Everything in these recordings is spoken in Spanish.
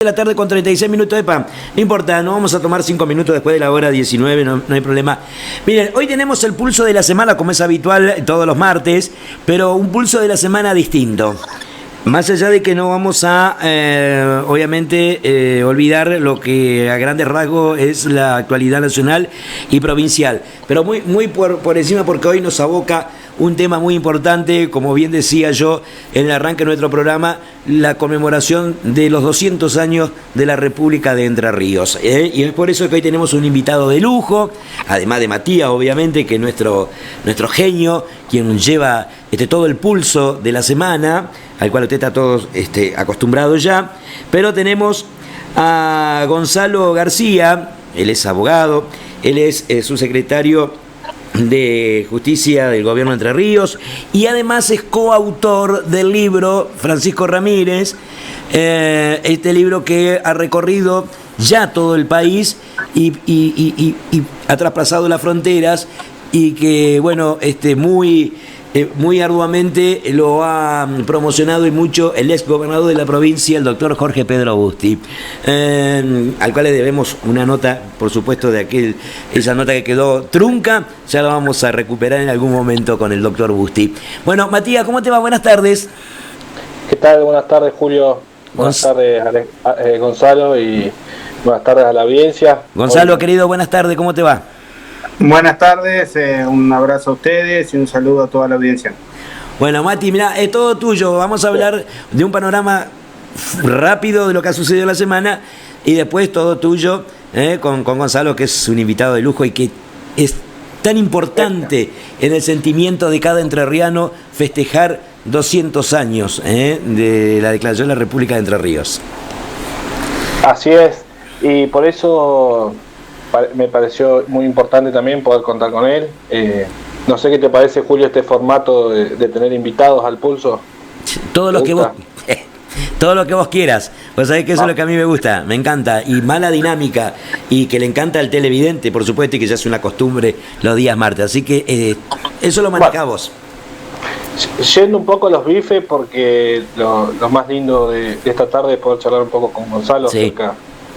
De la tarde con 36 minutos de pan. No importa, no vamos a tomar 5 minutos después de la hora 19, no hay problema. Miren, hoy tenemos el pulso de la semana, como es habitual todos los martes, pero un pulso de la semana distinto. Más allá de que no vamos a, obviamente, olvidar lo que a grandes rasgos es la actualidad nacional y provincial, pero muy por encima, porque hoy nos aboca un tema muy importante, como bien decía yo en el arranque de nuestro programa, la conmemoración de los 200 años de la República de Entre Ríos. Y es por eso que hoy tenemos un invitado de lujo, además de Matías, obviamente, que es nuestro genio, quien lleva todo el pulso de la semana, al cual usted está todos acostumbrado ya. Pero tenemos a Gonzalo García, él es abogado, él es subsecretario de Justicia del Gobierno de Entre Ríos y además es coautor del libro Francisco Ramírez, este libro que ha recorrido ya todo el país y ha traspasado las fronteras y que, bueno, muy arduamente lo ha promocionado y mucho el ex gobernador de la provincia, el doctor Jorge Pedro Busti, al cual le debemos una nota, por supuesto, de esa nota que quedó trunca, ya la vamos a recuperar en algún momento con el doctor Busti. Bueno, Matías, ¿cómo te va? Buenas tardes. ¿Qué tal? Buenas tardes, Julio. Buenas tardes, Gonzalo, y buenas tardes a la audiencia. Gonzalo, querido, buenas tardes, ¿cómo te va? Buenas tardes, un abrazo a ustedes y un saludo a toda la audiencia. Bueno, Mati, mirá, es todo tuyo. Vamos a hablar de un panorama rápido de lo que ha sucedido la semana y después todo tuyo con Gonzalo, que es un invitado de lujo y que es tan importante en el sentimiento de cada entrerriano festejar 200 años de la declaración de la República de Entre Ríos. Así es, y por eso me pareció muy importante también poder contar con él. No sé qué te parece, Julio, este formato de tener invitados al pulso. Todo lo que vos quieras. Vos sabés que eso es lo que a mí me gusta, me encanta. Y mala dinámica, y que le encanta al televidente, por supuesto, y que ya es una costumbre los días martes. Así que eso lo manejás vos. Yendo un poco a los bifes, porque lo más lindo de esta tarde es poder charlar un poco con Gonzalo acerca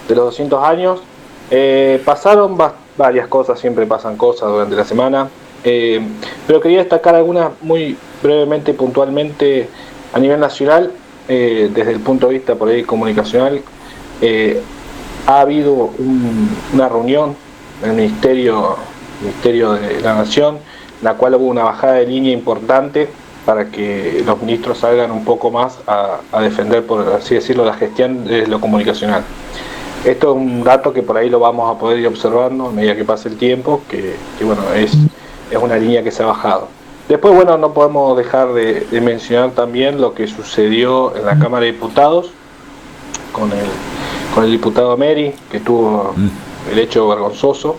de los 200 años. Pasaron varias cosas, siempre pasan cosas durante la semana, pero quería destacar algunas muy brevemente, puntualmente a nivel nacional. Desde el punto de vista por ahí comunicacional, ha habido una reunión en el Ministerio de la Nación, en la cual hubo una bajada de línea importante para que los ministros salgan un poco más a defender, por así decirlo, la gestión de lo comunicacional. Esto es un dato que por ahí lo vamos a poder ir observando a medida que pase el tiempo, que bueno, es una línea que se ha bajado. Después, bueno, no podemos dejar de mencionar también lo que sucedió en la Cámara de Diputados con el diputado Meri, que tuvo el hecho vergonzoso.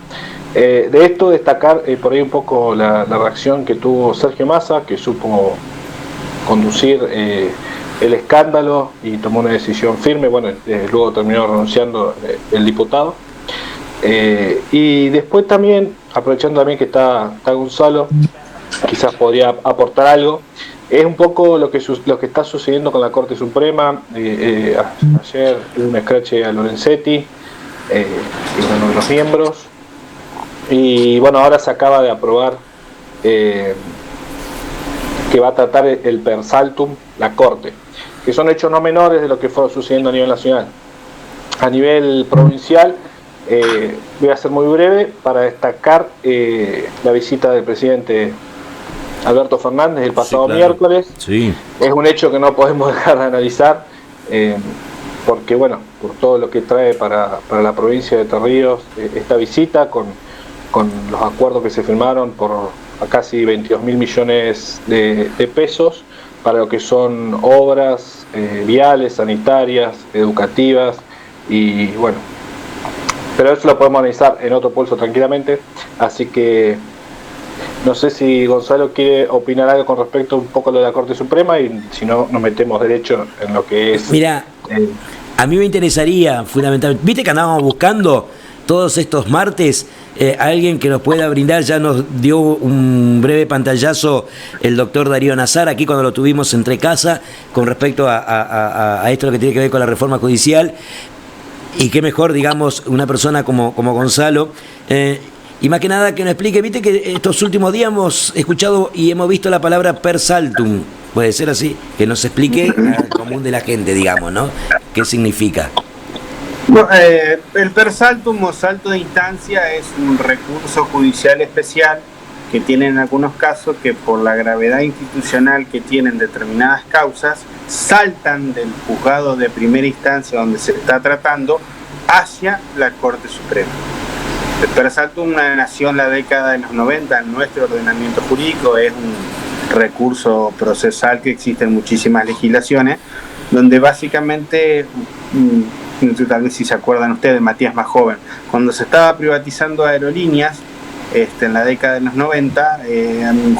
De esto destacar por ahí un poco la reacción que tuvo Sergio Massa, que supo conducir el escándalo y tomó una decisión firme. Bueno, luego terminó renunciando el diputado. Y después también, aprovechando también que está Gonzalo, quizás podría aportar algo, es un poco lo que está sucediendo con la Corte Suprema. Ayer hubo un escrache a Lorenzetti, uno de los miembros, y bueno, ahora se acaba de aprobar que va a tratar el per saltum la Corte, que son hechos no menores de lo que fue sucediendo a nivel nacional. A nivel provincial, voy a ser muy breve para destacar la visita del presidente Alberto Fernández el pasado miércoles. Sí. Es un hecho que no podemos dejar de analizar, porque bueno, por todo lo que trae para la provincia de Entre Ríos esta visita, con los acuerdos que se firmaron por casi 22.000 millones de pesos para lo que son obras viales, sanitarias, educativas, y bueno, pero eso lo podemos analizar en otro pulso tranquilamente. Así que no sé si Gonzalo quiere opinar algo con respecto un poco a lo de la Corte Suprema, y si no, nos metemos derecho en lo que es. Mira, a mí me interesaría fundamentalmente, viste que andábamos buscando todos estos martes alguien que nos pueda brindar. Ya nos dio un breve pantallazo el doctor Darío Nazar aquí cuando lo tuvimos entre casa con respecto a esto lo que tiene que ver con la reforma judicial. Y qué mejor, digamos, una persona como Gonzalo. Y más que nada que nos explique, viste que estos últimos días hemos escuchado y hemos visto la palabra per saltum. Puede ser así, que nos explique al común de la gente, digamos, ¿no? ¿Qué significa? Bueno, el per saltum o salto de instancia es un recurso judicial especial que tienen en algunos casos que por la gravedad institucional que tienen determinadas causas saltan del juzgado de primera instancia donde se está tratando hacia la Corte Suprema. El per saltum nació en la década de los 90 en nuestro ordenamiento jurídico, es un recurso procesal que existe en muchísimas legislaciones, donde básicamente, tal vez si se acuerdan ustedes, Matías más joven, cuando se estaba privatizando aerolíneas, en la década de los 90,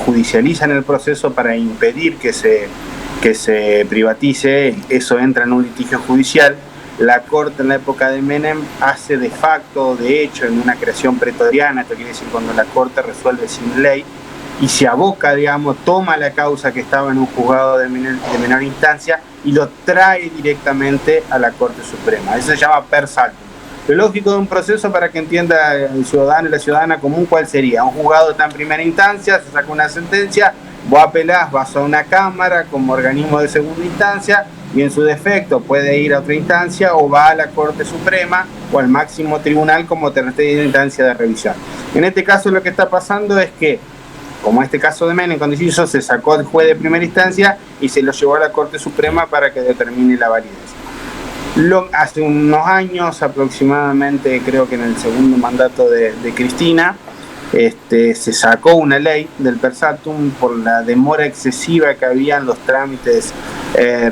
judicializan el proceso para impedir que se privatice, eso entra en un litigio judicial. La Corte en la época de Menem hace de facto, de hecho, en una creación pretoriana, esto quiere decir cuando la Corte resuelve sin ley, y se aboca, digamos, toma la causa que estaba en un juzgado de menor instancia y lo trae directamente a la Corte Suprema. Eso se llama per saltum. Lo lógico de un proceso, para que entienda el ciudadano y la ciudadana común, ¿cuál sería? Un juzgado está en primera instancia, se saca una sentencia, vos apelás, vas a una cámara como organismo de segunda instancia y en su defecto puede ir a otra instancia o va a la Corte Suprema o al máximo tribunal como tercera instancia de revisión. En este caso lo que está pasando es que, como este caso de Menem, cuando hizo, se sacó al juez de primera instancia y se lo llevó a la Corte Suprema para que determine la validez. Hace unos años, aproximadamente, creo que en el segundo mandato de Cristina, se sacó una ley del per saltum por la demora excesiva que había en los trámites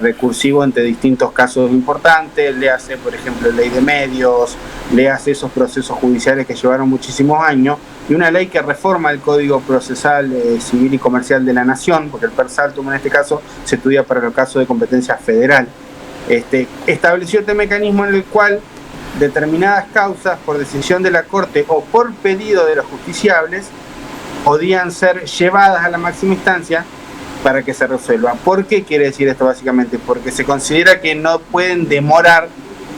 recursivos entre distintos casos importantes. Le hace, por ejemplo, ley de medios, le hace esos procesos judiciales que llevaron muchísimos años, y una ley que reforma el Código Procesal Civil y Comercial de la Nación, porque el per saltum en este caso se estudia para los casos de competencia federal. Estableció este mecanismo en el cual determinadas causas por decisión de la Corte o por pedido de los justiciables podían ser llevadas a la máxima instancia para que se resuelva. ¿Por qué quiere decir esto básicamente? Porque se considera que no pueden demorar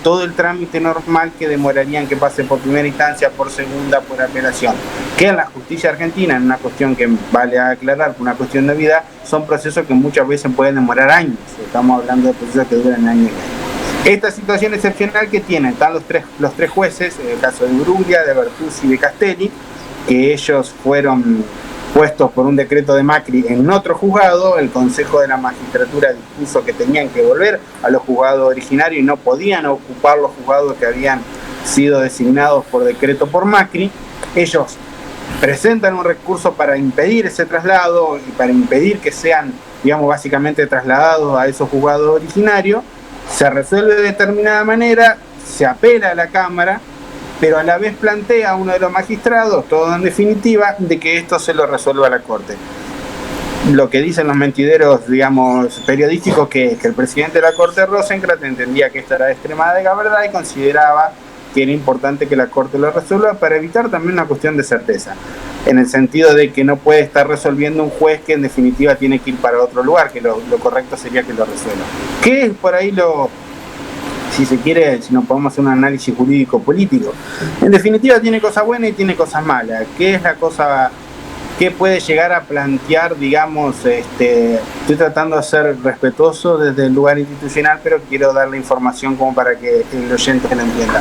todo el trámite normal que demorarían que pase por primera instancia, por segunda, por apelación. Que en la justicia argentina, en una cuestión que vale aclarar, por una cuestión de vida, son procesos que muchas veces pueden demorar años. Estamos hablando de procesos que duran años y medio. Esta situación excepcional que tienen, están los tres jueces, en el caso de Bruglia, de Bertuzzi y de Castelli, que ellos fueron puestos por un decreto de Macri en otro juzgado. El Consejo de la Magistratura dispuso que tenían que volver a los juzgados originarios y no podían ocupar los juzgados que habían sido designados por decreto por Macri. Ellos presentan un recurso para impedir ese traslado y para impedir que sean, digamos, básicamente trasladados a esos juzgados originarios. Se resuelve de determinada manera, se apela a la Cámara, pero a la vez plantea a uno de los magistrados, todo en definitiva, de que esto se lo resuelva la Corte. Lo que dicen los mentideros, digamos, periodísticos, que el presidente de la Corte, Rosenkrantz, entendía que esto era de extrema verdad y consideraba que era importante que la Corte lo resuelva para evitar también una cuestión de certeza, en el sentido de que no puede estar resolviendo un juez que en definitiva tiene que ir para otro lugar, que lo correcto sería que lo resuelva. ¿Qué es por ahí si se quiere, si no podemos hacer un análisis jurídico-político? En definitiva tiene cosas buenas y tiene cosas malas. ¿Qué es la cosa que puede llegar a plantear, digamos, estoy tratando de ser respetuoso desde el lugar institucional, pero quiero dar la información como para que el oyente lo entienda?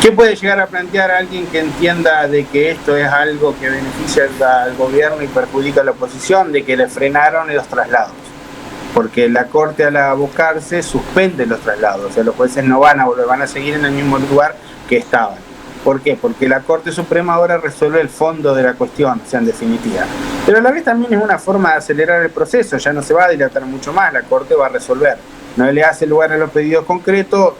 ¿Qué puede llegar a plantear a alguien que entienda de que esto es algo que beneficia al gobierno y perjudica a la oposición, de que le frenaron los traslados? Porque la Corte, al abocarse, suspende los traslados, o sea, los jueces no van a volver, van a seguir en el mismo lugar que estaban. ¿Por qué? Porque la Corte Suprema ahora resuelve el fondo de la cuestión, o sea, en definitiva. Pero a la vez también es una forma de acelerar el proceso, ya no se va a dilatar mucho más, la Corte va a resolver. No le hace lugar a los pedidos concretos,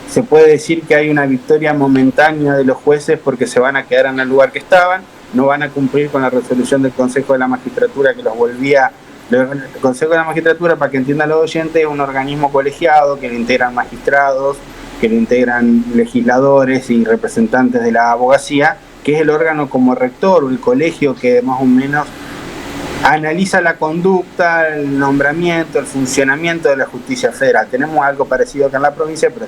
se puede decir que hay una victoria momentánea de los jueces porque se van a quedar en el lugar que estaban, no van a cumplir con la resolución del Consejo de la Magistratura que los volvía. El Consejo de la Magistratura, para que entiendan los oyentes, es un organismo colegiado que le integran magistrados, que le integran legisladores y representantes de la abogacía, que es el órgano como rector o el colegio que más o menos analiza la conducta, el nombramiento, el funcionamiento de la justicia federal. Tenemos algo parecido acá en la provincia, pero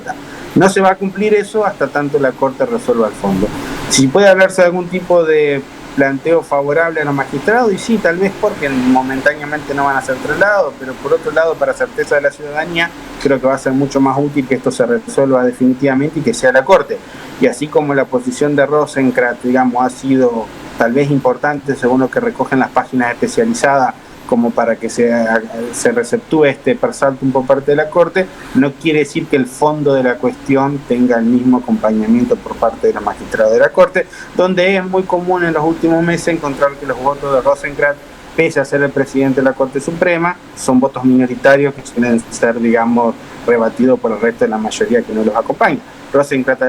no se va a cumplir eso hasta tanto la Corte resuelva el fondo. Si puede hablarse de algún tipo de planteo favorable a los magistrados, y sí, tal vez porque momentáneamente no van a ser trasladados, pero por otro lado, para certeza de la ciudadanía, creo que va a ser mucho más útil que esto se resuelva definitivamente y que sea la Corte. Y así como la posición de Rosenkrantz, digamos, ha sido tal vez importante según lo que recogen las páginas especializadas como para que se receptúe este persaltum por parte de la Corte, no quiere decir que el fondo de la cuestión tenga el mismo acompañamiento por parte de los magistrados de la Corte, donde es muy común en los últimos meses encontrar que los votos de Rosenkrantz, pese a ser el presidente de la Corte Suprema, son votos minoritarios que suelen ser, digamos, rebatidos por el resto de la mayoría que no los acompaña. Rosenkrantz,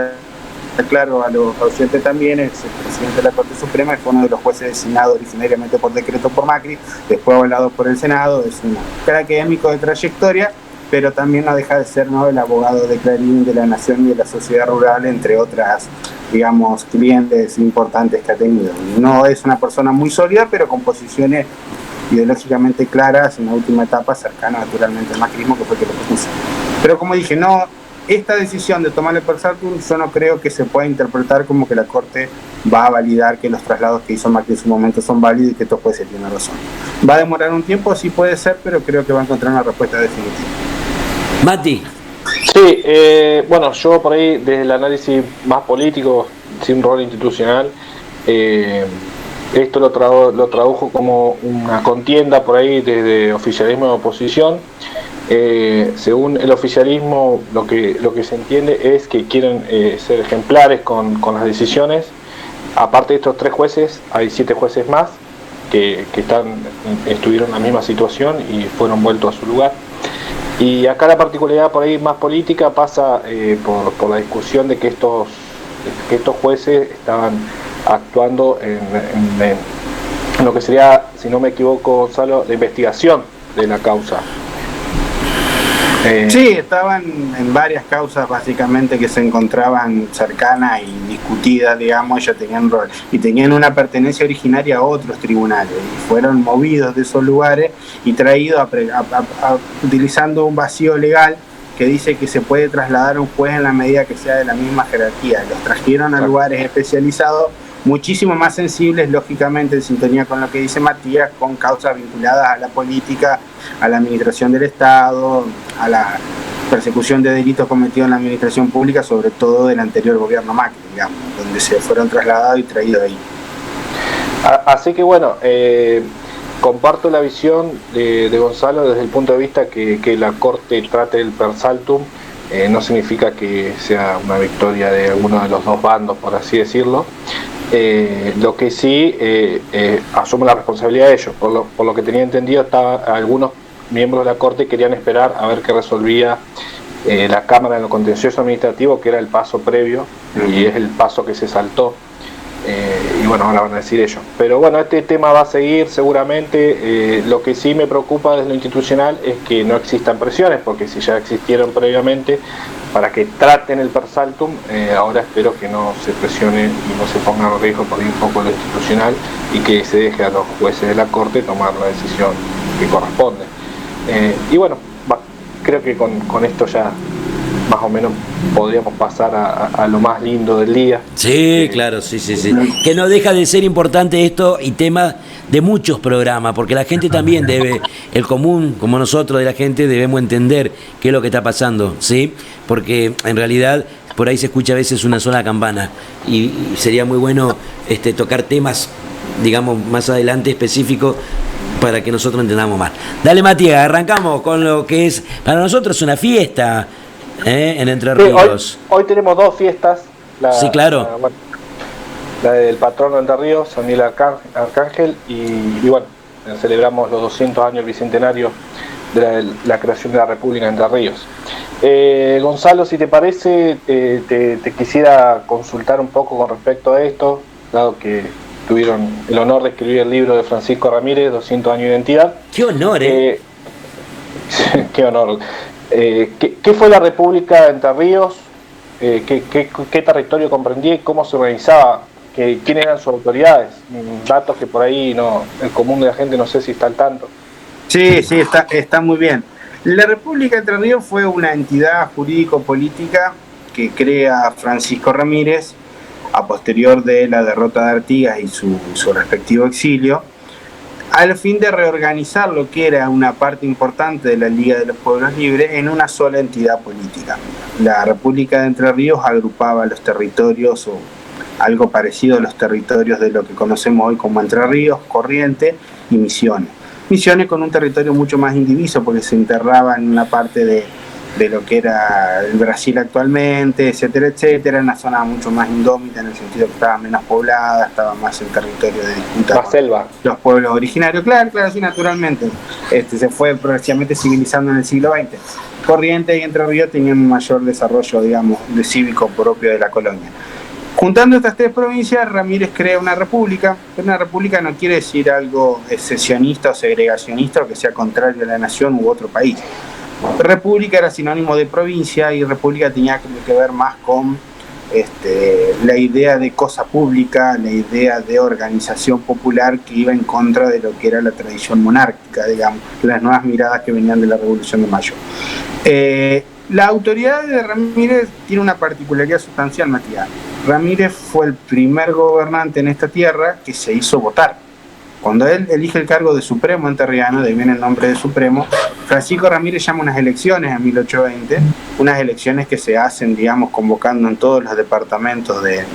claro, a los ausentes también, es el presidente de la Corte Suprema, fue uno de los jueces designados originariamente por decreto por Macri, después avalado por el Senado, es un académico de trayectoria, pero también no deja de ser, ¿no?, el abogado de Clarín, de La Nación y de la sociedad rural, entre otras, digamos, clientes importantes que ha tenido. No es una persona muy sólida, pero con posiciones ideológicamente claras en la última etapa, cercana naturalmente al macrismo, que fue que lo propuso. Pero como dije, esta decisión de tomar el persaltum, yo no creo que se pueda interpretar como que la Corte va a validar que los traslados que hizo Macri en su momento son válidos y que estos jueces tienen razón. ¿Va a demorar un tiempo? Sí, puede ser, pero creo que va a encontrar una respuesta definitiva. Mati. Sí, bueno, yo por ahí desde el análisis más político, sin rol institucional, esto lo tradujo como una contienda por ahí desde oficialismo y oposición. Según el oficialismo, lo que se entiende es que quieren ser ejemplares con las decisiones. Aparte de estos 3 jueces, hay 7 jueces más que estuvieron en la misma situación y fueron vueltos a su lugar. Y acá la particularidad por ahí más política pasa por la discusión de que estos jueces estaban actuando en lo que sería, si no me equivoco, Gonzalo, la investigación de la causa. Sí, estaban en varias causas básicamente que se encontraban cercanas y discutidas, digamos, ya tenían rol y tenían una pertenencia originaria a otros tribunales y fueron movidos de esos lugares y traídos utilizando un vacío legal que dice que se puede trasladar a un juez en la medida que sea de la misma jerarquía. Los trajeron a lugares especializados muchísimo más sensibles, lógicamente en sintonía con lo que dice Matías, con causas vinculadas a la política, a la administración del Estado, a la persecución de delitos cometidos en la administración pública, sobre todo del anterior gobierno Macri, digamos, donde se fueron trasladados y traídos ahí. Así que bueno, comparto la visión de Gonzalo desde el punto de vista que la Corte trate el persaltum. No significa que sea una victoria de alguno de los dos bandos, por así decirlo. Lo que sí asumo la responsabilidad de ellos. Por lo que tenía entendido, algunos miembros de la Corte querían esperar a ver qué resolvía la Cámara en lo contencioso administrativo, que era el paso previo, y es el paso que se saltó. Y bueno, ahora van a decir ellos. Pero bueno, este tema va a seguir seguramente. Lo que sí me preocupa desde lo institucional es que no existan presiones, porque si ya existieron previamente para que traten el persaltum, ahora espero que no se presione y no se ponga en riesgo por ahí un poco lo institucional y que se deje a los jueces de la Corte tomar la decisión que corresponde. Y bueno, creo que con esto ya más o menos podríamos pasar a lo más lindo del día. Sí, claro, sí. Que no deja de ser importante esto y tema de muchos programas, porque la gente también debe, el común, como nosotros de la gente, debemos entender qué es lo que está pasando, ¿sí? Porque en realidad por ahí se escucha a veces una sola campana y sería muy bueno tocar temas, digamos, más adelante específicos para que nosotros entendamos más. Dale, Matías, arrancamos con lo que es para nosotros una fiesta. En Entre Ríos. Hoy tenemos 2 fiestas. Sí, claro. La del patrono de Entre Ríos, San Miguel Arcángel, y bueno, celebramos los 200 años bicentenario de la creación de la República de Entre Ríos. Gonzalo, si te parece, te quisiera consultar un poco con respecto a esto, dado que tuvieron el honor de escribir el libro de Francisco Ramírez, 200 años de identidad. ¡Qué honor, ¡Qué honor! ¿Qué fue la República de Entre Ríos? ¿Qué territorio comprendía y cómo se organizaba que quiénes eran sus autoridades, datos que por ahí no, el común de la gente no sé si está al tanto. Sí, está muy bien. La República de Entre Ríos fue una entidad jurídico-política que crea Francisco Ramírez a posterior de la derrota de Artigas y su respectivo exilio, al fin de reorganizar lo que era una parte importante de la Liga de los Pueblos Libres en una sola entidad política. La República de Entre Ríos agrupaba los territorios, o algo parecido a los territorios de lo que conocemos hoy como Entre Ríos, Corrientes y Misiones. Misiones con un territorio mucho más indiviso, porque se enterraba en una parte de lo que era el Brasil actualmente, etcétera, etcétera, en una zona mucho más indómita, en el sentido que estaba menos poblada, estaba más en territorio de disputa más selva. Los pueblos originarios, claro, sí, naturalmente. Se fue progresivamente civilizando en el siglo XX. Corrientes y Entre Ríos tenían un mayor desarrollo, digamos, de cívico propio de la colonia. Juntando estas tres provincias, Ramírez crea una república. Una república no quiere decir algo secesionista o segregacionista o que sea contrario a la nación u otro país. República era sinónimo de provincia y república tenía que ver más con la idea de cosa pública, la idea de organización popular que iba en contra de lo que era la tradición monárquica, digamos, las nuevas miradas que venían de la Revolución de Mayo. La autoridad de Ramírez tiene una particularidad sustancial, Matías. Ramírez fue el primer gobernante en esta tierra que se hizo votar. Cuando él elige el cargo de Supremo entrerriano, de ahí viene el nombre de Supremo, Francisco Ramírez llama unas elecciones en 1820, unas elecciones que se hacen, digamos, convocando en todos los departamentos de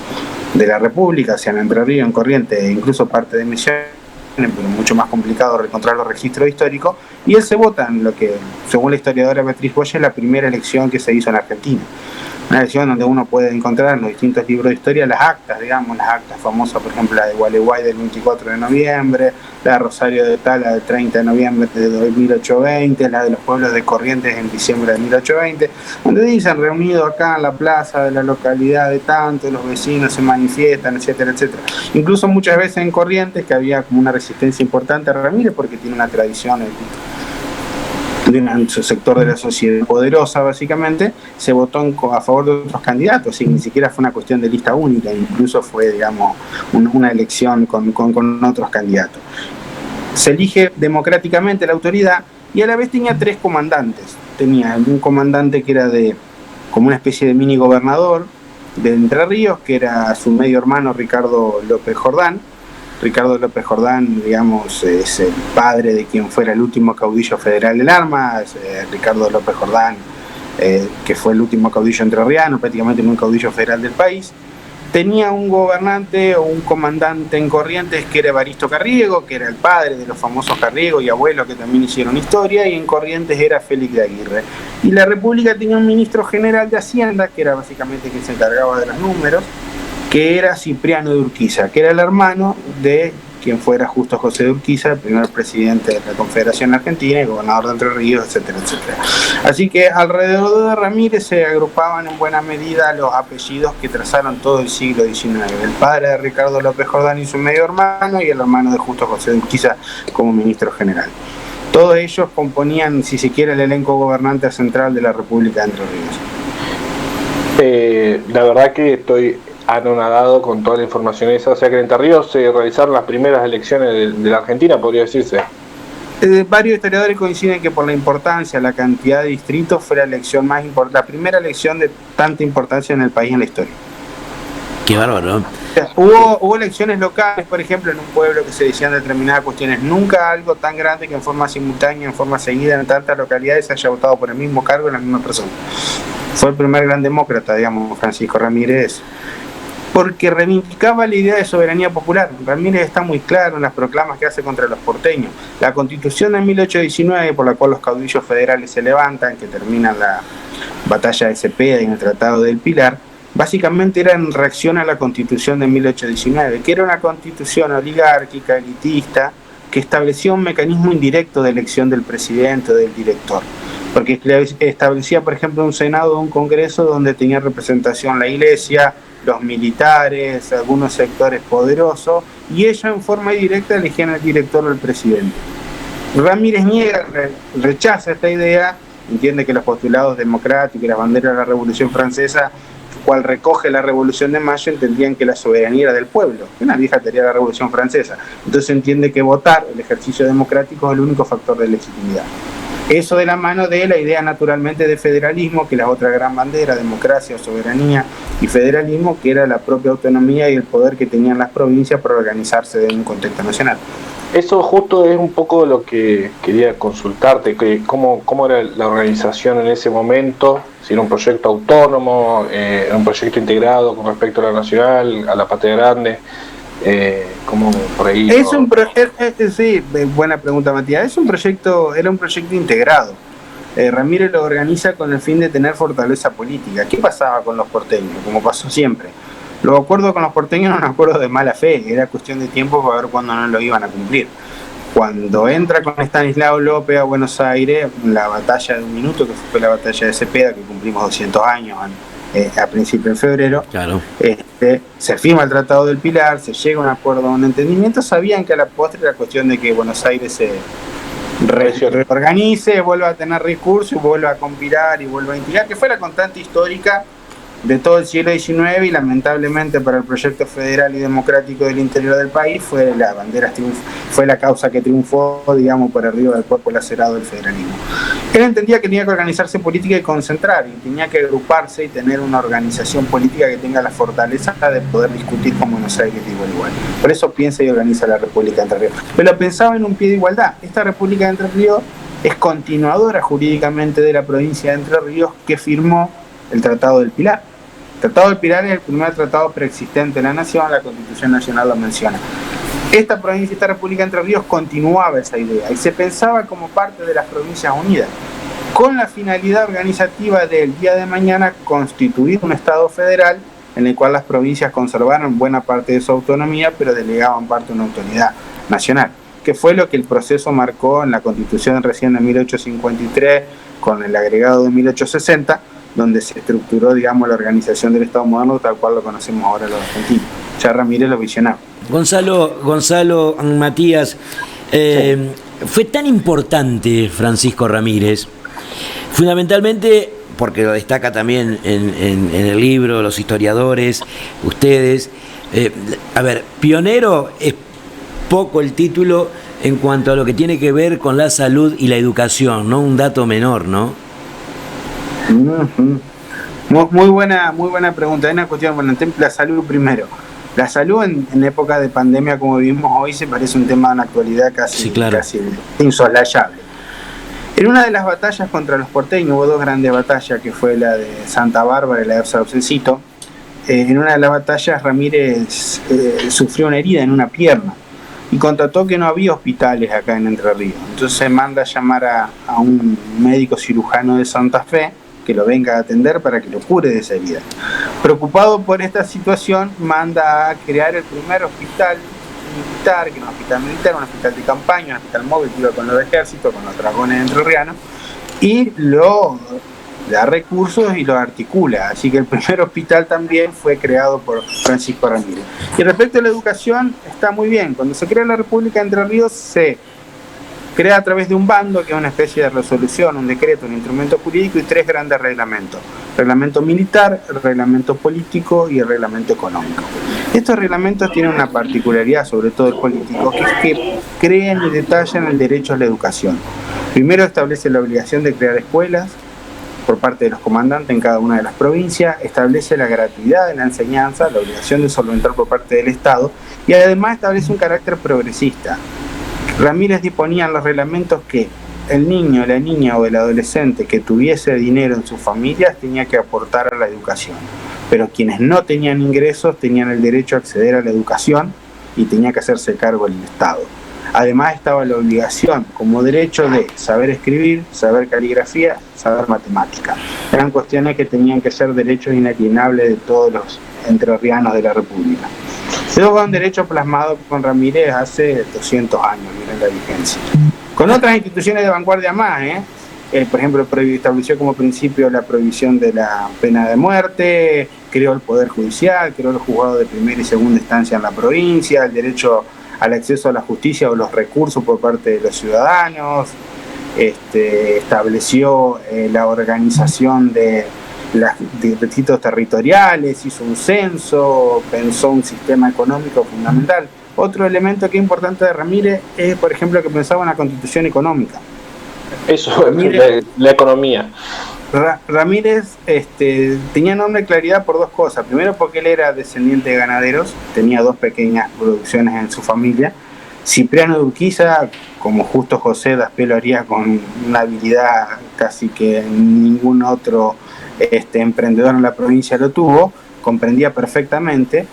la República, sea en Entre Ríos, en Corrientes e incluso parte de Misiones, pero mucho más complicado encontrar los registros históricos, y él se vota en lo que, según la historiadora Beatriz Boye, es la primera elección que se hizo en Argentina. Una elección donde uno puede encontrar en los distintos libros de historia las actas, digamos, las actas famosas, por ejemplo, la de Gualeguay del 24 de noviembre, la de Rosario de Tala del 30 de noviembre de 1820, la de los pueblos de Corrientes en diciembre de 1820, donde dicen, reunido acá en la plaza de la localidad de tanto, los vecinos se manifiestan, etcétera, etcétera. Incluso muchas veces en Corrientes, que había como una resistencia importante a Ramírez, porque tiene una tradición de un sector de la sociedad poderosa, básicamente, se votó a favor de otros candidatos, y ni siquiera fue una cuestión de lista única, incluso fue, digamos, una elección con otros candidatos. Se elige democráticamente la autoridad y a la vez tenía tres comandantes. Tenía un comandante que era como una especie de mini gobernador de Entre Ríos, que era su medio hermano Ricardo López Jordán. Ricardo López Jordán, digamos, es el padre de quien fuera el último caudillo federal del arma, Ricardo López Jordán, que fue el último caudillo entrerriano, prácticamente un caudillo federal del país. Tenía un gobernante o un comandante en Corrientes que era Evaristo Carriego, que era el padre de los famosos Carriego y abuelo que también hicieron historia, y en Corrientes era Félix de Aguirre. Y la República tenía un ministro general de Hacienda, que era básicamente quien se encargaba de los números, que era Cipriano de Urquiza, que era el hermano de quien fuera Justo José de Urquiza, el primer presidente de la Confederación Argentina y gobernador de Entre Ríos, etcétera, etcétera. Así que alrededor de Ramírez se agrupaban en buena medida los apellidos que trazaron todo el siglo XIX, el padre de Ricardo López Jordán y su medio hermano, y el hermano de Justo José de Urquiza como ministro general. Todos ellos componían, si se quiere, el elenco gobernante central de la República de Entre Ríos. La verdad que estoy anonadado con toda la información esa. O sea que en Entre Ríos se realizaron las primeras elecciones de la Argentina, podría decirse. Varios historiadores coinciden que por la importancia, la cantidad de distritos, fue la elección más importante, la primera elección de tanta importancia en el país en la historia. Qué bárbaro. O sea, hubo elecciones locales, por ejemplo, en un pueblo que se decían determinadas cuestiones. Nunca algo tan grande que en forma simultánea, en forma seguida, en tantas localidades se haya votado por el mismo cargo en la misma persona. Fue el primer gran demócrata, digamos, Francisco Ramírez, porque reivindicaba la idea de soberanía popular. Ramírez está muy claro en las proclamas que hace contra los porteños. La Constitución de 1819, por la cual los caudillos federales se levantan, que termina la batalla de Cepeda y en el Tratado del Pilar, básicamente era en reacción a la Constitución de 1819, que era una constitución oligárquica, elitista, que establecía un mecanismo indirecto de elección del presidente o del director. Porque establecía, por ejemplo, un Senado o un Congreso donde tenía representación la Iglesia, los militares, algunos sectores poderosos, y ellos en forma indirecta elegían al director o al presidente. Ramírez rechaza esta idea, entiende que los postulados democráticos y las banderas de la Revolución Francesa cual recoge la Revolución de Mayo, entendían que la soberanía era del pueblo, una vieja teoría de la Revolución Francesa. Entonces entiende que votar, el ejercicio democrático, es el único factor de legitimidad. Eso de la mano de la idea naturalmente de federalismo, que es la otra gran bandera, democracia, soberanía y federalismo, que era la propia autonomía y el poder que tenían las provincias para organizarse en un contexto nacional. Eso justo es un poco lo que quería consultarte, que cómo era la organización en ese momento, si era un proyecto autónomo, era un proyecto integrado con respecto a la nacional, a la patria grande, como por ahí. Es un sí, buena pregunta, Matías. Era un proyecto integrado. Ramírez lo organiza con el fin de tener fortaleza política. ¿Qué pasaba con los porteños? Como pasó siempre. Los acuerdos con los porteños no eran acuerdos de mala fe, era cuestión de tiempo para ver cuándo no lo iban a cumplir. Cuando entra con Estanislao López a Buenos Aires, la batalla de un minuto, que fue la batalla de Cepeda, que cumplimos 200 años a principios de febrero, claro. Se firma el Tratado del Pilar, se llega a un acuerdo, a un entendimiento. Sabían que a la postre era cuestión de que Buenos Aires se reorganice, vuelva a tener recursos, vuelva a compilar y vuelva a integrar, que fue la constante histórica de todo el siglo XIX, y lamentablemente para el proyecto federal y democrático del interior del país fue la causa que triunfó, digamos, por arriba del cuerpo lacerado del federalismo. Él entendía que tenía que organizarse política y concentrar, y tenía que agruparse y tener una organización política que tenga la fortaleza de poder discutir con Buenos Aires de igual a igual. Por eso piensa y organiza la República de Entre Ríos. Pero pensaba en un pie de igualdad. Esta República de Entre Ríos es continuadora jurídicamente de la provincia de Entre Ríos, que firmó el Tratado del Pilar. El Tratado del Pilar es el primer tratado preexistente de la nación, la Constitución Nacional lo menciona. Esta provincia, esta República de Entre Ríos continuaba esa idea y se pensaba como parte de las Provincias Unidas, con la finalidad organizativa del día de mañana constituir un Estado federal en el cual las provincias conservaron buena parte de su autonomía, pero delegaban parte de una autoridad nacional, que fue lo que el proceso marcó en la Constitución recién de 1853, con el agregado de 1860, donde se estructuró, digamos, la organización del Estado moderno tal cual lo conocemos ahora los argentinos. Ya Ramírez lo visionaba. Gonzalo, Matías, sí. Fue tan importante Francisco Ramírez, fundamentalmente porque lo destaca también en el libro, los historiadores, ustedes. Pionero es poco el título en cuanto a lo que tiene que ver con la salud y la educación, ¿no? Un dato menor, ¿no? Muy buena pregunta. Hay una cuestión, la salud primero. La salud en época de pandemia como vivimos hoy se parece un tema en la actualidad casi insoslayable. En una de las batallas contra los porteños, hubo dos grandes batallas, que fue la de Santa Bárbara y la de Saucecito. En una de las batallas Ramírez sufrió una herida en una pierna y constató que no había hospitales acá en Entre Ríos. Entonces manda a llamar a un médico cirujano de Santa Fe que lo venga a atender para que lo cure de esa herida. Preocupado por esta situación, manda a crear el primer hospital militar, que no es un hospital militar, un hospital de campaña, un hospital móvil que iba con los ejércitos, con los dragones entrerrianos, y lo da recursos y lo articula. Así que el primer hospital también fue creado por Francisco Ramírez. Y respecto a la educación, está muy bien. Cuando se crea la República de Entre Ríos, se crea a través de un bando, que es una especie de resolución, un decreto, un instrumento jurídico, y tres grandes reglamentos: reglamento militar, el reglamento político y el reglamento económico. Estos reglamentos tienen una particularidad, sobre todo el político, que es que crean y detallan el derecho a la educación. Primero establece la obligación de crear escuelas por parte de los comandantes en cada una de las provincias, establece la gratuidad de la enseñanza, la obligación de solventar por parte del Estado, y además establece un carácter progresista. Ramírez disponía en los reglamentos que el niño, la niña o el adolescente que tuviese dinero en sus familias tenía que aportar a la educación, pero quienes no tenían ingresos tenían el derecho a acceder a la educación y tenía que hacerse cargo el Estado. Además estaba la obligación como derecho de saber escribir, saber caligrafía, saber matemática. Eran cuestiones que tenían que ser derechos inalienables de todos los entrerrianos de la República. Eso fue un derecho plasmado con Ramírez hace 200 años, miren la vigencia. Con otras instituciones de vanguardia más, por ejemplo, estableció como principio la prohibición de la pena de muerte, creó el Poder Judicial, creó los juzgados de primera y segunda instancia en la provincia, el derecho al acceso a la justicia o los recursos por parte de los ciudadanos, estableció la organización de los distritos territoriales, hizo un censo, pensó un sistema económico fundamental. Otro elemento que es importante de Ramírez es, por ejemplo, que pensaba en la constitución económica. Eso, la economía. Ramírez tenía enorme claridad por dos cosas. Primero, porque él era descendiente de ganaderos, tenía 2 pequeñas producciones en su familia. Cipriano de Urquiza, como Justo José Daspé, lo haría con una habilidad casi que ningún otro emprendedor en la provincia lo tuvo, comprendía perfectamente.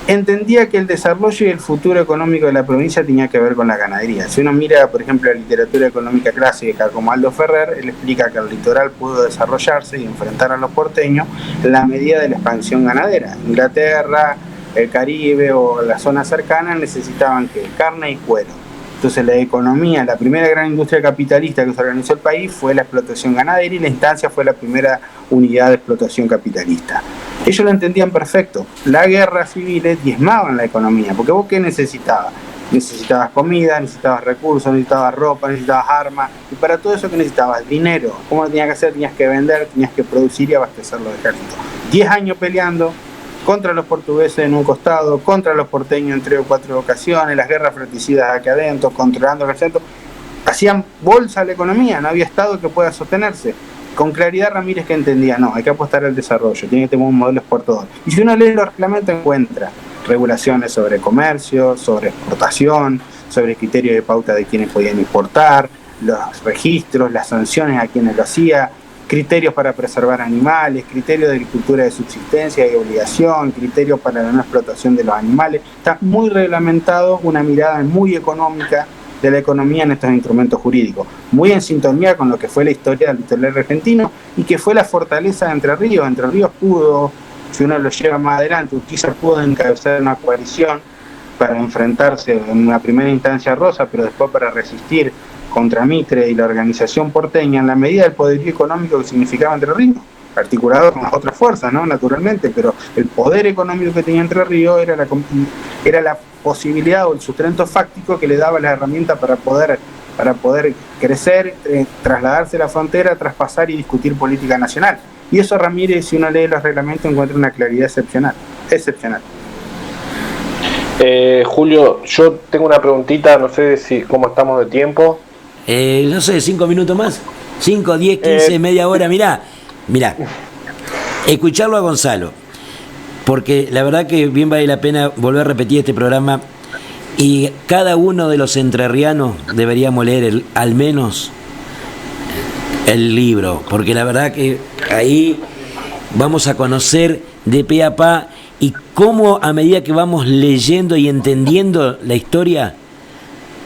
Entendía que el desarrollo y el futuro económico de la provincia tenía que ver con la ganadería. Si uno mira, por ejemplo, la literatura económica clásica como Aldo Ferrer, él explica que el litoral pudo desarrollarse y enfrentar a los porteños en la medida de la expansión ganadera. Inglaterra, el Caribe o las zonas cercanas necesitaban carne y cuero. Entonces la economía, la primera gran industria capitalista que se organizó el país fue la explotación ganadera y la instancia fue la primera unidad de explotación capitalista. Ellos lo entendían perfecto. Las guerras civiles diezmaban la economía, porque vos ¿qué necesitabas? Necesitabas comida, necesitabas recursos, necesitabas ropa, necesitabas armas, y para todo eso ¿qué necesitabas? Dinero. ¿Cómo lo tenías que hacer? Tenías que vender, tenías que producir y abastecer los ejércitos. 10 años peleando contra los portugueses en un costado, contra los porteños en 3 o 4 ocasiones, las guerras fratricidas aquí adentro, controlando el ejército, hacían bolsa la economía, no había Estado que pueda sostenerse. Con claridad Ramírez que entendía, no, hay que apostar al desarrollo, tiene que tener un modelo exportador. Y si uno lee los reglamentos encuentra regulaciones sobre comercio, sobre exportación, sobre criterios de pauta de quienes podían importar, los registros, las sanciones a quienes lo hacía, criterios para preservar animales, criterios de agricultura de subsistencia y obligación, criterios para la no explotación de los animales. Está muy reglamentado, una mirada muy económica de la economía en estos instrumentos jurídicos, muy en sintonía con lo que fue la historia del litoral argentino y que fue la fortaleza de Entre Ríos. Entre Ríos pudo, si uno lo lleva más adelante, Urquiza pudo encabezar una coalición para enfrentarse en una primera instancia a Rosa, pero después para resistir contra Mitre y la organización porteña en la medida del poderío económico que significaba Entre Ríos, articulado con las otras fuerzas, ¿no? Naturalmente, pero el poder económico que tenía Entre Ríos era la posibilidad o el sustento fáctico que le daba la herramienta para poder crecer, trasladarse la frontera, traspasar y discutir política nacional. Y eso Ramírez, si uno lee los reglamentos, encuentra una claridad excepcional. Julio, yo tengo una preguntita, no sé cómo estamos de tiempo. No sé, 5 minutos más. 5, 10, 15, media hora. Mirá, escucharlo a Gonzalo, porque la verdad que bien vale la pena volver a repetir este programa y cada uno de los entrerrianos deberíamos leer al menos el libro, porque la verdad que ahí vamos a conocer de pe a pa y cómo a medida que vamos leyendo y entendiendo la historia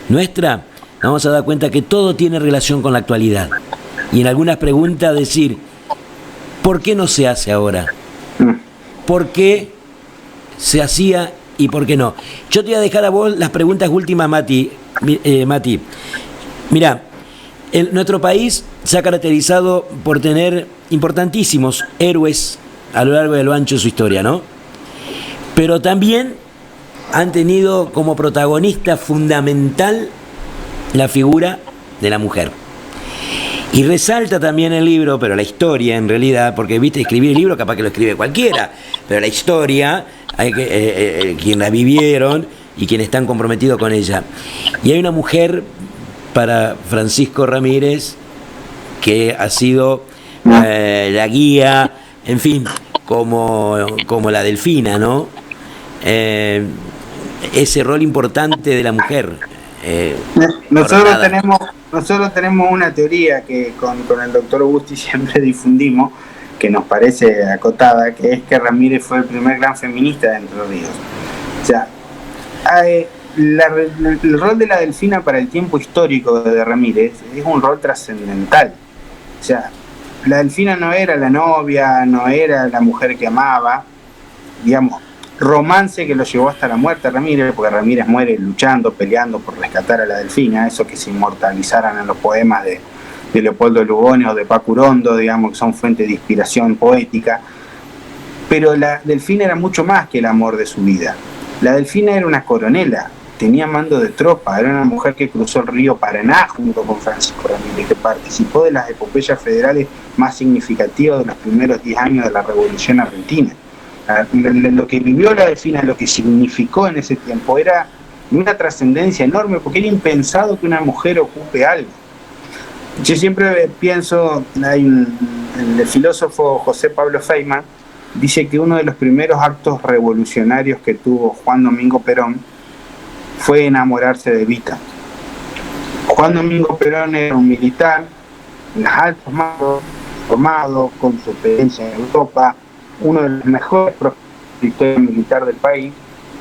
nuestra, vamos a dar cuenta que todo tiene relación con la actualidad. Y en algunas preguntas decir, ¿por qué no se hace ahora? ¿Por qué se hacía y por qué no? Yo te voy a dejar a vos las preguntas últimas, Mati. Mirá, nuestro país se ha caracterizado por tener importantísimos héroes a lo largo y a lo ancho de su historia, ¿no? Pero también han tenido como protagonista fundamental la figura de la mujer. Y resalta también el libro, pero la historia en realidad, porque viste, escribir el libro capaz que lo escribe cualquiera, pero la historia, hay que quienes la vivieron y quienes están comprometidos con ella. Y hay una mujer para Francisco Ramírez que ha sido la guía, en fin, como la Delfina, ¿no? Ese rol importante de la mujer. Nosotros tenemos una teoría que con el doctor Augusti siempre difundimos, que nos parece acotada, que es que Ramírez fue el primer gran feminista de Entre Ríos. O sea, el rol de la Delfina para el tiempo histórico de Ramírez es un rol trascendental. O sea, la Delfina no era la novia, no era la mujer que amaba, digamos, romance que lo llevó hasta la muerte a Ramírez, porque Ramírez muere luchando, peleando por rescatar a la Delfina, eso que se inmortalizaran en los poemas de Leopoldo Lugones o de Paco Urondo, digamos, que son fuentes de inspiración poética. Pero la Delfina era mucho más que el amor de su vida. La Delfina era una coronela, tenía mando de tropa, era una mujer que cruzó el río Paraná junto con Francisco Ramírez, que participó de las epopeyas federales más significativas de los primeros 10 años de la Revolución Argentina. Lo que vivió la Delfina, lo que significó en ese tiempo, era una trascendencia enorme, porque era impensado que una mujer ocupe algo. Yo siempre pienso, el filósofo José Pablo Feynman dice que uno de los primeros actos revolucionarios que tuvo Juan Domingo Perón fue enamorarse de Evita. Juan Domingo Perón era un militar, en los altos mandos, formado, con su experiencia en Europa, uno de los mejores profesores militar del país,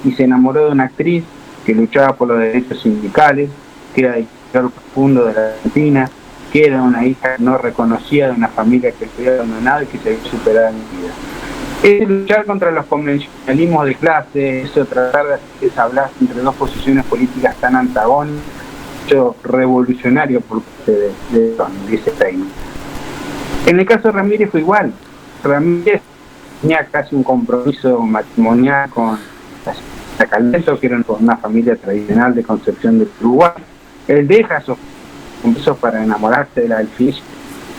y se enamoró de una actriz que luchaba por los derechos sindicales, que era director profundo de la Argentina, que era una hija no reconocida de una familia que se había abandonado y que se había superado en vida. Es luchar contra los convencionalismos de clase, eso tratar de hablar entre dos posiciones políticas tan antagónicas, hecho revolucionario por parte de ese reino. En el caso de Ramírez fue igual. Ramírez tenía casi un compromiso matrimonial con la Calento, que era una familia tradicional de Concepción del Uruguay. Él deja esos compromisos para enamorarse de la Delfina,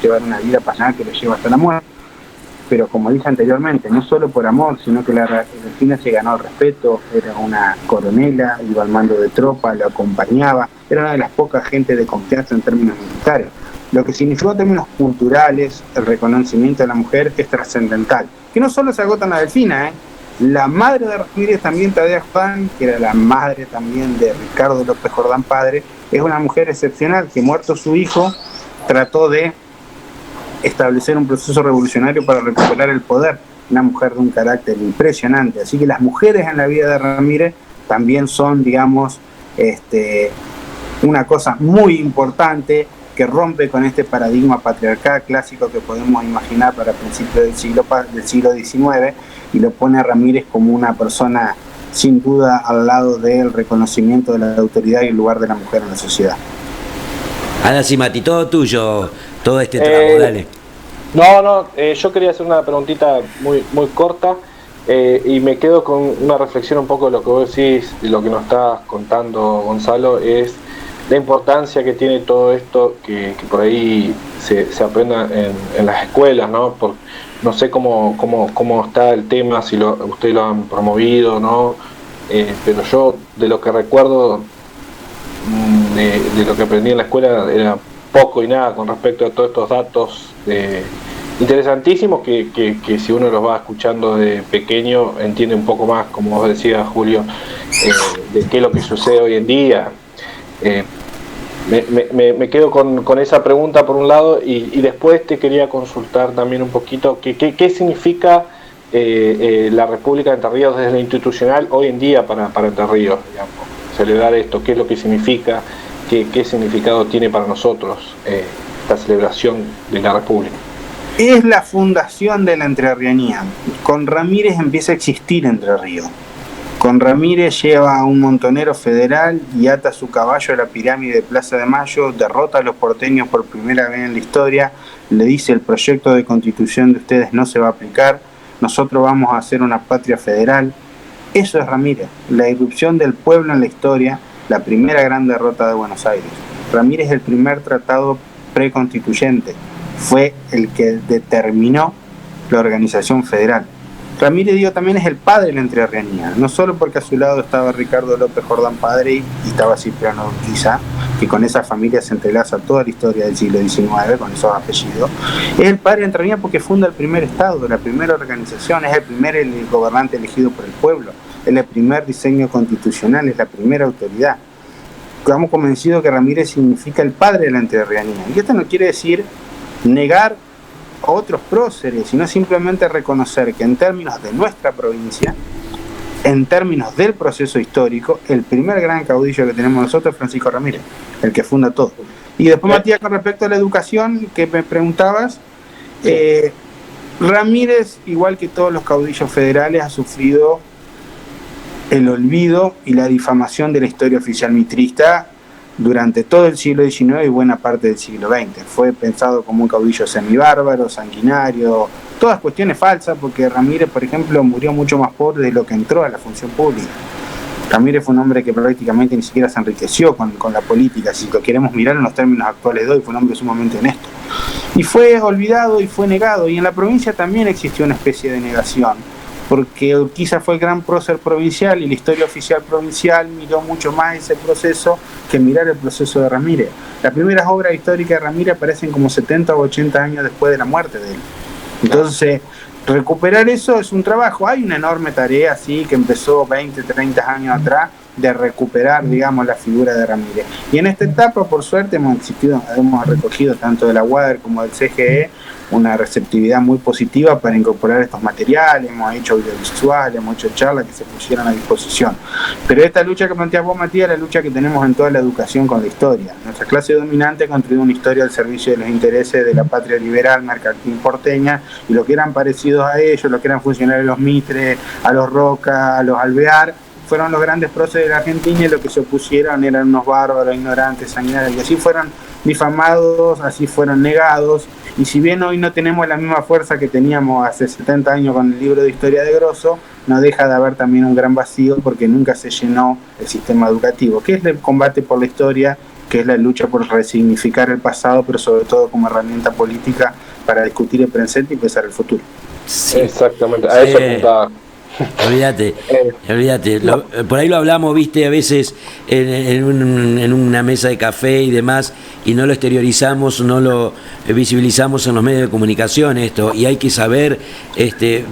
llevar una vida pasional que lo lleva hasta la muerte. Pero como dije anteriormente, no solo por amor, sino que la Delfina se ganó el respeto, era una coronela, iba al mando de tropa, lo acompañaba, era una de las pocas gentes de confianza en términos militares. Lo que significó en términos culturales, el reconocimiento de la mujer es trascendental. Que no solo se agota en la Delfina, la madre de Ramírez, también Tadea Jordán, que era la madre también de Ricardo López Jordán padre, es una mujer excepcional que, muerto su hijo, trató de establecer un proceso revolucionario para recuperar el poder, una mujer de un carácter impresionante. Así que las mujeres en la vida de Ramírez también son, digamos, una cosa muy importante que rompe con este paradigma patriarcal clásico que podemos imaginar para principios del siglo XIX, y lo pone a Ramírez como una persona sin duda al lado del reconocimiento de la autoridad y el lugar de la mujer en la sociedad. Ana Cimati, todo tuyo, todo este tramo, dale. Yo quería hacer una preguntita muy corta, y me quedo con una reflexión un poco de lo que vos decís y lo que nos estás contando, Gonzalo, es la importancia que tiene todo esto que por ahí se aprenda en las escuelas, ¿no? No sé cómo está el tema, si ustedes lo han promovido, ¿no? Pero yo, de lo que recuerdo, de lo que aprendí en la escuela, era poco y nada con respecto a todos estos datos interesantísimos que si uno los va escuchando de pequeño entiende un poco más, como vos decías, Julio, de qué es lo que sucede hoy en día. Me quedo con esa pregunta por un lado, y después te quería consultar también un poquito qué significa la República de Entre Ríos desde lo institucional hoy en día para Entre Ríos, digamos, celebrar esto, qué es lo que significa, qué significado tiene para nosotros esta celebración de la República. Es la fundación de la entrerrianía. Con Ramírez empieza a existir Entre Ríos. Con Ramírez lleva a un montonero federal y ata su caballo a la pirámide de Plaza de Mayo, derrota a los porteños por primera vez en la historia, le dice: el proyecto de constitución de ustedes no se va a aplicar, nosotros vamos a hacer una patria federal. Eso es Ramírez, la irrupción del pueblo en la historia, la primera gran derrota de Buenos Aires. Ramírez es el primer tratado preconstituyente, fue el que determinó la organización federal. Ramírez, digo, también es el padre de la entrerrianía, no solo porque a su lado estaba Ricardo López Jordán padre y estaba Cipriano Urquiza, que con esa familia se entrelaza toda la historia del siglo XIX, con esos apellidos. Es el padre de la entrerrianía porque funda el primer estado, la primera organización, es el primer gobernante elegido por el pueblo, es el primer diseño constitucional, es la primera autoridad. Estamos convencidos que Ramírez significa el padre de la entrerrianía, y esto no quiere decir negar a otros próceres, sino simplemente reconocer que en términos de nuestra provincia, en términos del proceso histórico, el primer gran caudillo que tenemos nosotros es Francisco Ramírez, el que funda todo. Y después, Matías, con respecto a la educación que me preguntabas, Ramírez, igual que todos los caudillos federales, ha sufrido el olvido y la difamación de la historia oficial mitrista durante todo el siglo XIX y buena parte del siglo XX. Fue pensado como un caudillo semibárbaro, sanguinario, todas cuestiones falsas, porque Ramírez, por ejemplo, murió mucho más pobre de lo que entró a la función pública. Ramírez fue un hombre que prácticamente ni siquiera se enriqueció con la política, si lo queremos mirar en los términos actuales de hoy, fue un hombre sumamente honesto. Y fue olvidado y fue negado, y en la provincia también existió una especie de negación, porque Urquiza fue el gran prócer provincial y la historia oficial provincial miró mucho más ese proceso que mirar el proceso de Ramírez. Las primeras obras históricas de Ramírez aparecen como 70 o 80 años después de la muerte de él. Entonces, recuperar eso es un trabajo. Hay una enorme tarea, sí, que empezó 20, 30 años atrás, de recuperar, digamos, la figura de Ramírez. Y en esta etapa, por suerte, hemos recogido tanto de la UADER como del CGE una receptividad muy positiva para incorporar estos materiales, hemos hecho audiovisuales, hemos hecho charlas que se pusieron a disposición. Pero esta lucha que planteas vos, Matías, es la lucha que tenemos en toda la educación con la historia. Nuestra clase dominante ha construido una historia al servicio de los intereses de la patria liberal, mercantil porteña, y lo que eran parecidos a ellos, lo que eran funcionarios de los Mitre, a los Roca, a los Alvear, fueron los grandes próceres de la Argentina, y lo que se opusieron eran unos bárbaros, ignorantes, sanguinarios, y así fueron difamados, así fueron negados. Y si bien hoy no tenemos la misma fuerza que teníamos hace 70 años con el libro de historia de Grosso, no deja de haber también un gran vacío porque nunca se llenó el sistema educativo, que es el combate por la historia, que es la lucha por resignificar el pasado, pero sobre todo como herramienta política para discutir el presente y pensar el futuro. Sí. Exactamente, a eso apuntaba. Olvídate. Por ahí lo hablamos, viste, a veces en una mesa de café y demás, y no lo exteriorizamos, no lo visibilizamos en los medios de comunicación esto, y hay que saber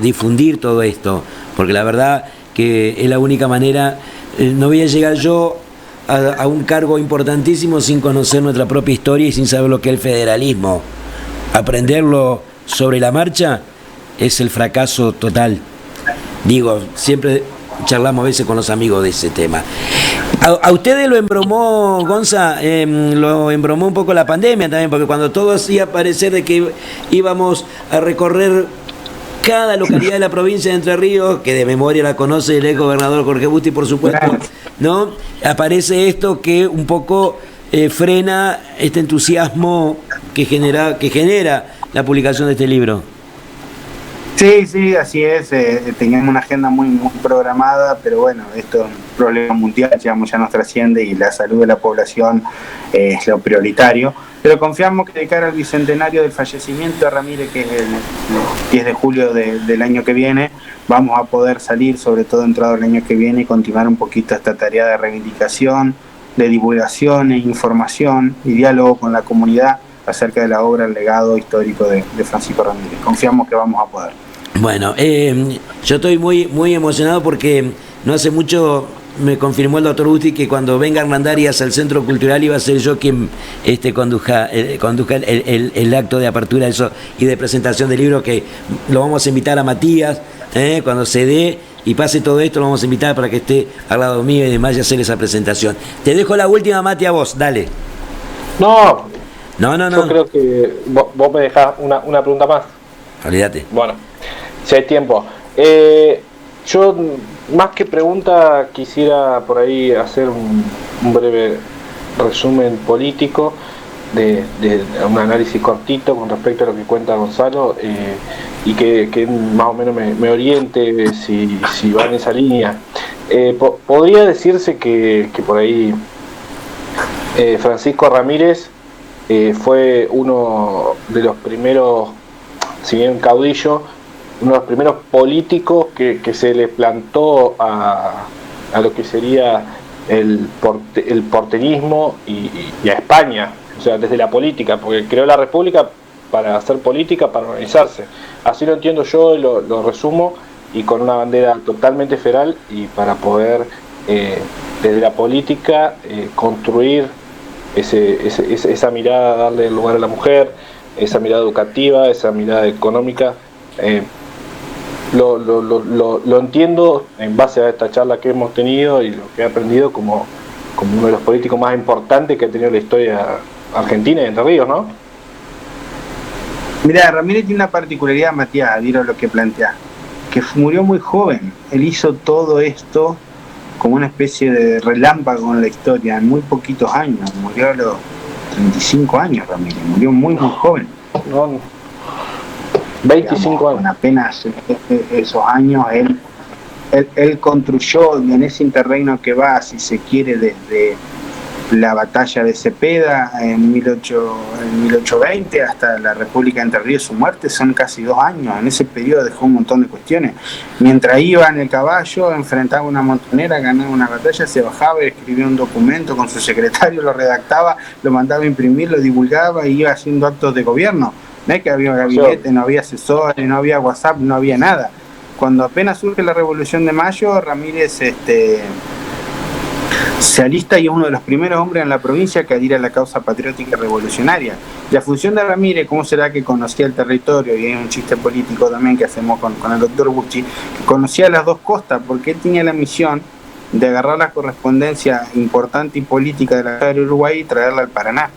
difundir todo esto, porque la verdad que es la única manera. No voy a llegar yo a un cargo importantísimo sin conocer nuestra propia historia y sin saber lo que es el federalismo. Aprenderlo sobre la marcha es el fracaso total. Digo, siempre charlamos a veces con los amigos de ese tema. ¿A ustedes lo embromó, Gonza? Lo embromó un poco la pandemia también, porque cuando todo hacía parecer de que íbamos a recorrer cada localidad de la provincia de Entre Ríos, que de memoria la conoce el ex gobernador Jorge Busti, por supuesto, ¿no? Aparece esto que un poco frena este entusiasmo que genera la publicación de este libro. Sí, así es. Teníamos una agenda muy programada, pero bueno, esto es un problema mundial, ya nos trasciende y la salud de la población es lo prioritario. Pero confiamos que de cara al bicentenario del fallecimiento de Ramírez, que es el 10 de julio del año que viene, vamos a poder salir, sobre todo entrado el año que viene, y continuar un poquito esta tarea de reivindicación, de divulgación e información y diálogo con la comunidad acerca de la obra, el legado histórico de Francisco Ramírez. Confiamos que vamos a poder. Bueno, yo estoy muy emocionado porque no hace mucho me confirmó el doctor Busti que cuando venga Hernandarias al Centro Cultural iba a ser yo quien conduzca el acto de apertura eso y de presentación del libro, que lo vamos a invitar a Matías, cuando se dé y pase todo esto, lo vamos a invitar para que esté al lado mío y demás y hacer esa presentación. Te dejo la última, Mati, a vos, dale. No. Yo creo que vos me dejás una pregunta más. Olvídate. Bueno, si hay tiempo. Yo, más que pregunta, quisiera por ahí hacer un breve resumen político de un análisis cortito con respecto a lo que cuenta Gonzalo, y que más o menos me oriente si va en esa línea. Podría decirse que por ahí Francisco Ramírez fue uno de los primeros, si bien caudillo, uno de los primeros políticos que se le plantó a lo que sería el porteñismo y a España, o sea, desde la política, porque creó la República para hacer política, para organizarse. Así lo entiendo yo y lo resumo, y con una bandera totalmente federal, y para poder desde la política construir esa mirada, darle lugar a la mujer, esa mirada educativa, esa mirada económica. Lo entiendo en base a esta charla que hemos tenido y lo que he aprendido como uno de los políticos más importantes que ha tenido la historia argentina y Entre Ríos, ¿no? Mirá, Ramírez tiene una particularidad, Matías, adhiero a lo que plantea, que murió muy joven. Él hizo todo esto como una especie de relámpago en la historia, en muy poquitos años. Murió a los 35 años Ramírez, murió muy joven. No, 25 años. Con apenas esos años él él construyó en ese interreino que va, si se quiere, desde la batalla de Cepeda en 1820 hasta la República de Entre Ríos, su muerte, son casi 2 años. En ese periodo dejó un montón de cuestiones. Mientras iba en el caballo, enfrentaba una montonera, ganaba una batalla, se bajaba y escribía un documento con su secretario, lo redactaba, lo mandaba a imprimir, lo divulgaba y iba haciendo actos de gobierno. No es que había gabinete, no había asesores, no había WhatsApp, no había nada. Cuando apenas surge la Revolución de Mayo, Ramírez se alista y es uno de los primeros hombres en la provincia que adhiere a la causa patriótica y revolucionaria. La función de Ramírez, ¿cómo será que conocía el territorio? Y hay un chiste político también que hacemos con el doctor Bucci, que conocía las dos costas, porque él tenía la misión de agarrar la correspondencia importante y política de la costa del Uruguay y traerla al Paraná.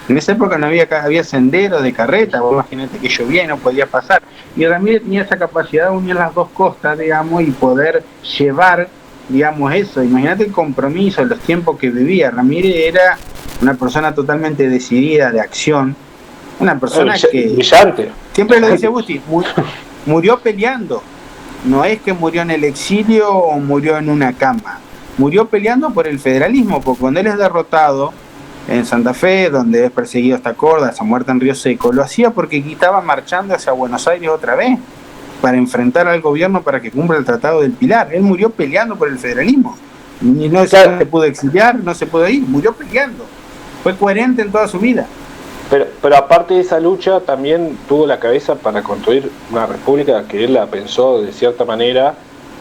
En esa época no había sendero de carreta, vos imagínate que llovía y no podía pasar. Y Ramírez tenía esa capacidad de unir las dos costas, digamos, y poder llevar, digamos, eso. Imagínate el compromiso, los tiempos que vivía. Ramírez era una persona totalmente decidida, de acción, una persona que brillante. Siempre lo dice Busti, murió peleando. No es que murió en el exilio o murió en una cama, murió peleando por el federalismo, porque cuando él es derrotado en Santa Fe, donde es perseguido hasta Córdoba, esa muerte en Río Seco, lo hacía porque estaba marchando hacia Buenos Aires otra vez para enfrentar al gobierno para que cumpla el Tratado del Pilar. Él murió peleando por el federalismo y no se pudo exiliar, no se pudo ir, murió peleando. Fue coherente en toda su vida. Pero aparte de esa lucha, también tuvo la cabeza para construir una república que él la pensó de cierta manera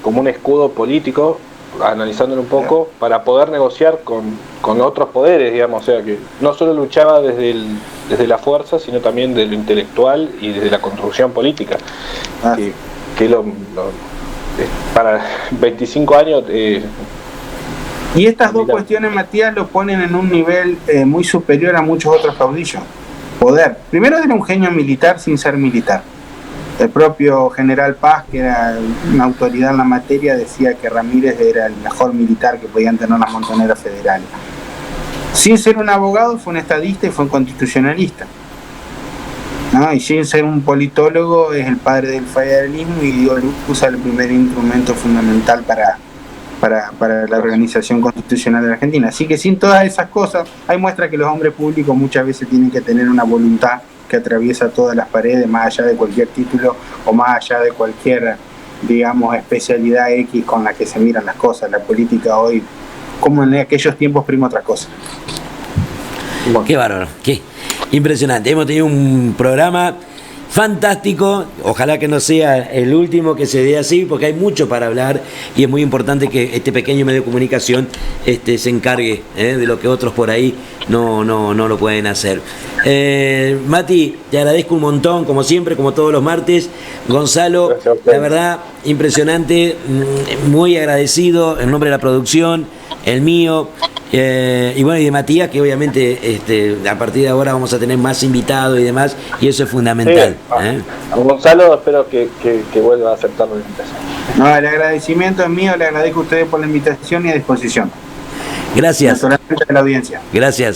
como un escudo político, analizándolo un poco, para poder negociar con otros poderes, digamos. O sea, que no solo luchaba desde la fuerza, sino también desde lo intelectual y desde la construcción política. Que para 25 años... Y estas dos cuestiones, Matías, lo ponen en un nivel muy superior a muchos otros caudillos. Poder. Primero, era un genio militar sin ser militar. El propio general Paz, que era una autoridad en la materia, decía que Ramírez era el mejor militar que podían tener las montoneras federales. Sin ser un abogado, fue un estadista y fue un constitucionalista, ¿no? Y sin ser un politólogo, es el padre del federalismo y usa el primer instrumento fundamental para la organización constitucional de la Argentina. Así que sin todas esas cosas, hay muestra que los hombres públicos muchas veces tienen que tener una voluntad que atraviesa todas las paredes, más allá de cualquier título o más allá de cualquier, digamos, especialidad X con la que se miran las cosas. La política hoy, como en aquellos tiempos, prima otra cosa. Bueno. Qué bárbaro, qué impresionante. Hemos tenido un programa fantástico, ojalá que no sea el último que se dé así, porque hay mucho para hablar y es muy importante que este pequeño medio de comunicación se encargue de lo que otros por ahí no lo pueden hacer. Mati, te agradezco un montón, como siempre, como todos los martes. Gonzalo, la verdad, impresionante, muy agradecido en nombre de la producción, el mío. Y bueno, y de Matías, que obviamente a partir de ahora vamos a tener más invitados y demás, y eso es fundamental. Sí, a Gonzalo espero que vuelva a aceptar la invitación. No, el agradecimiento es mío, le agradezco a ustedes por la invitación y a disposición. Gracias. Naturalmente de la audiencia. Gracias.